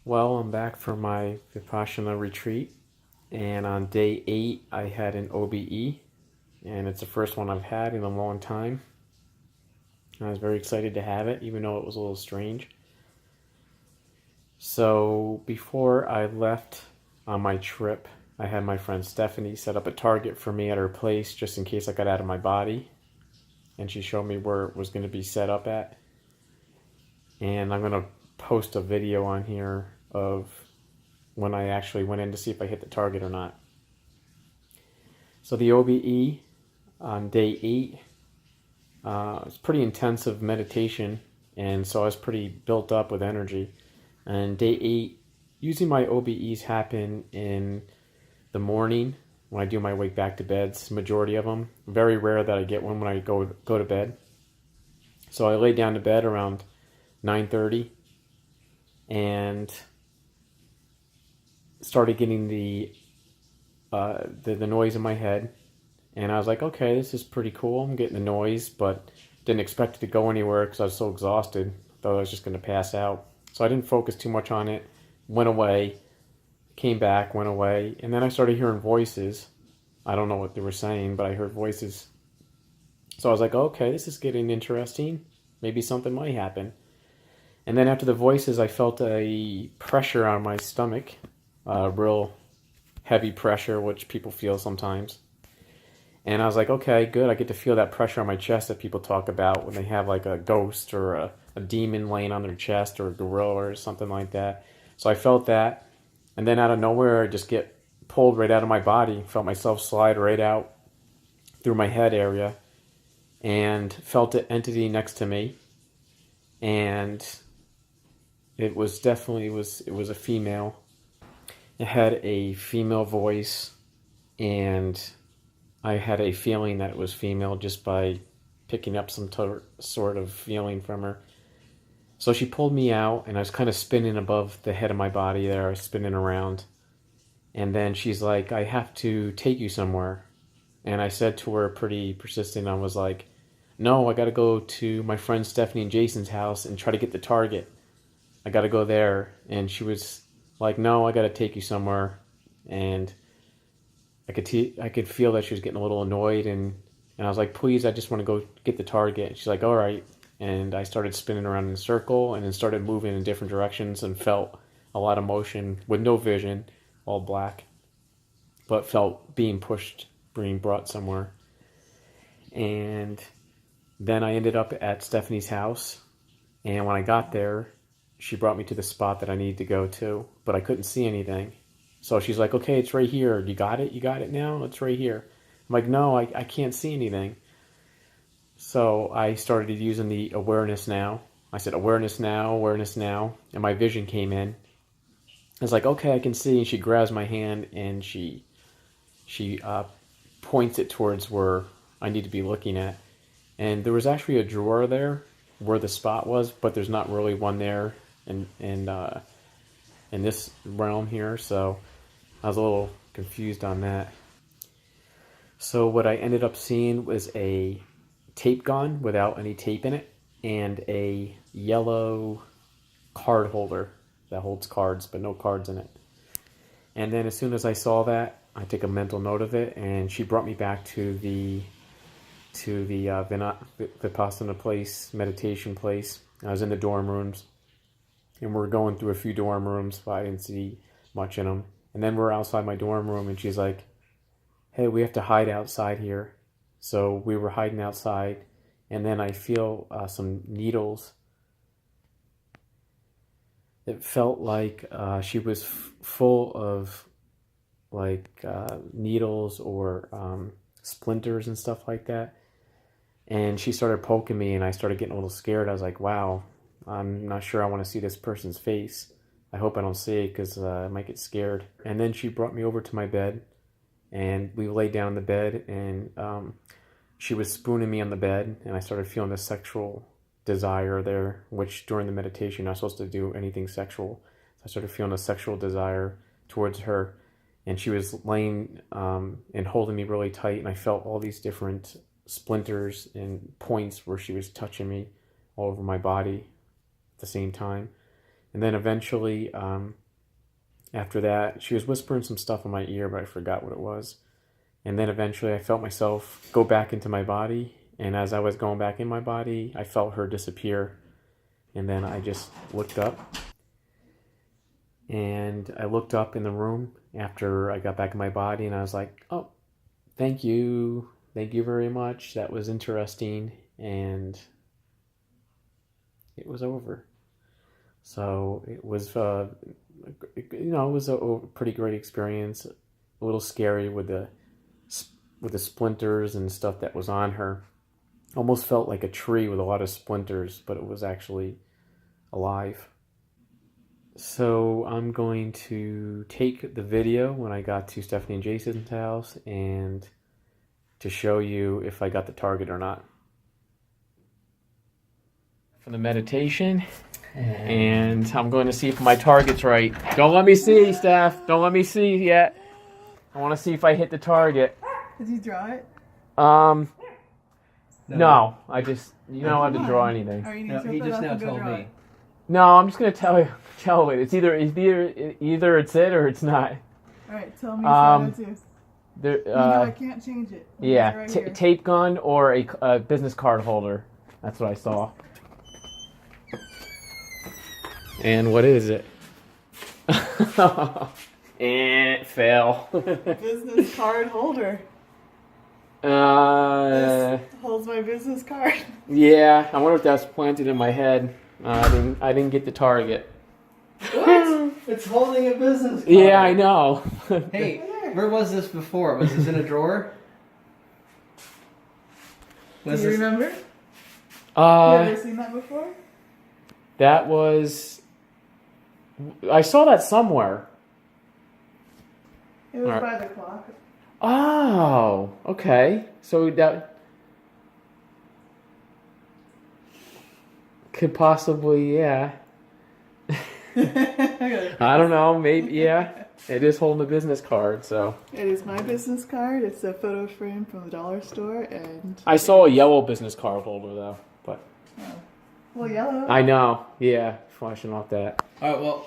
Well, I'm back from my Vipassana Retreat, and on day 8 I had an OBE, and it's the first one I've had in a long time. I was very excited to have it, even though it was a little strange. So before I left on my trip, I had my friend Stephanie set up a target for me at her place just in case I got out of my body, and she showed me where it was going to be set up at. And I'm going to post a video on here of when I actually went in to see if I hit the target or not. So the OBE on day 8, it's pretty intensive meditation, and so I was pretty built up with energy. And day 8, usually my OBEs happen in the morning when I do my wake back to beds, majority of them. Very rare that I get one when I go to bed. So I lay down to bed around 9:30 and started getting the noise in my head, and I was like, okay, this is pretty cool. I'm getting the noise, but didn't expect it to go anywhere because I was so exhausted. Thought I was just going to pass out, so I didn't focus too much on it. Went away, came back, went away, and then I started hearing voices. I don't know what they were saying, but I heard voices. So I was like, okay, this is getting interesting. Maybe something might happen. And then after the voices, I felt a pressure on my stomach, real heavy pressure, which people feel sometimes. And I was like, okay, good. I get to feel that pressure on my chest that people talk about when they have like a ghost or a demon laying on their chest, or a gorilla or something like that. So I felt that. And then out of nowhere, I just get pulled right out of my body. Felt myself slide right out through my head area, and felt an entity next to me. And it was definitely, it was a female. It had a female voice, and I had a feeling that it was female just by picking up some sort of feeling from her. So she pulled me out, and I was kind of spinning above the head of my body there. I was spinning around. And then she's like, I have to take you somewhere. And I said to her, pretty persistent, I was like, no, I got to go to my friends Stephanie and Jason's house and try to get the target. I got to go there. And she was like, no, I got to take you somewhere. And I could feel that she was getting a little annoyed. And I was like, please, I just want to go get the target. She's like, all right. And I started spinning around in a circle, and then started moving in different directions, and felt a lot of motion with no vision, all black, but felt being pushed, being brought somewhere. And then I ended up at Stephanie's house, and when I got there, she brought me to the spot that I needed to go to, but I couldn't see anything. So she's like, okay, it's right here. You got it? You got it now? It's right here. I'm like, no, I can't see anything. So I started using the awareness now. I said, awareness now, and my vision came in. I was like, okay, I can see. And she grabs my hand, and she points it towards where I need to be looking at. And there was actually a drawer there where the spot was, but there's not really one there in this realm here. So I was a little confused on that. So what I ended up seeing was a tape gun without any tape in it, and a yellow card holder that holds cards but no cards in it. And then as soon as I saw that, I took a mental note of it, and she brought me back to the Vipassana place, meditation place. I was in the dorm rooms, and we're going through a few dorm rooms, but I didn't see much in them. And then we're outside my dorm room, and she's like, hey, we have to hide outside here. So we were hiding outside, and then I feel some needles. It felt like she was full of like needles or splinters and stuff like that. And she started poking me, and I started getting a little scared. I was like, wow, I'm not sure I want to see this person's face. I hope I don't see it, because I might get scared. And then she brought me over to my bed, and we laid down in the bed, and she was spooning me on the bed, and I started feeling the sexual desire there, which during the meditation, I'm not supposed to do anything sexual. So I started feeling a sexual desire towards her, and she was laying and holding me really tight, and I felt all these different splinters and points where she was touching me all over my body at the same time. And then eventually, after that, she was whispering some stuff in my ear, but I forgot what it was. And then eventually I felt myself go back into my body. And as I was going back in my body, I felt her disappear. And then I just looked up. And I looked up in the room after I got back in my body, and I was like, oh, thank you. Thank you very much. That was interesting. And it was over. So it was, it was a pretty great experience. A little scary with the splinters and stuff that was on her. Almost felt like a tree with a lot of splinters, but it was actually alive. So I'm going to take the video when I got to Stephanie and Jason's house and to show you if I got the target or not. For the meditation, and I'm going to see if my target's right. Don't let me see, Steph. Don't let me see yet. I want to see if I hit the target. Did you draw it? No. I just, you don't have to draw anything. No, he just now told me. No, I'm just going to tell you. It's either it's it or it's not. All right, tell me if it is. I can't change it. Yeah, right tape gun or a business card holder. That's what I saw. And what is it? And fail. Business card holder. This holds my business card. Yeah, I wonder if that's planted in my head. I didn't get the target. What? It's holding a business card. Yeah, I know. Hey, where was this before? Was this in a drawer? Do you remember? You ever seen that before? That was... I saw that somewhere. It was by the clock. Oh, okay. So that could possibly, yeah. I don't know, maybe, yeah. It is holding a business card, so. It is my business card. It's a photo frame from the dollar store, and... I saw a yellow business card holder, though, but... Oh. Well, yellow. I know, yeah, flashing off that. Alright, well,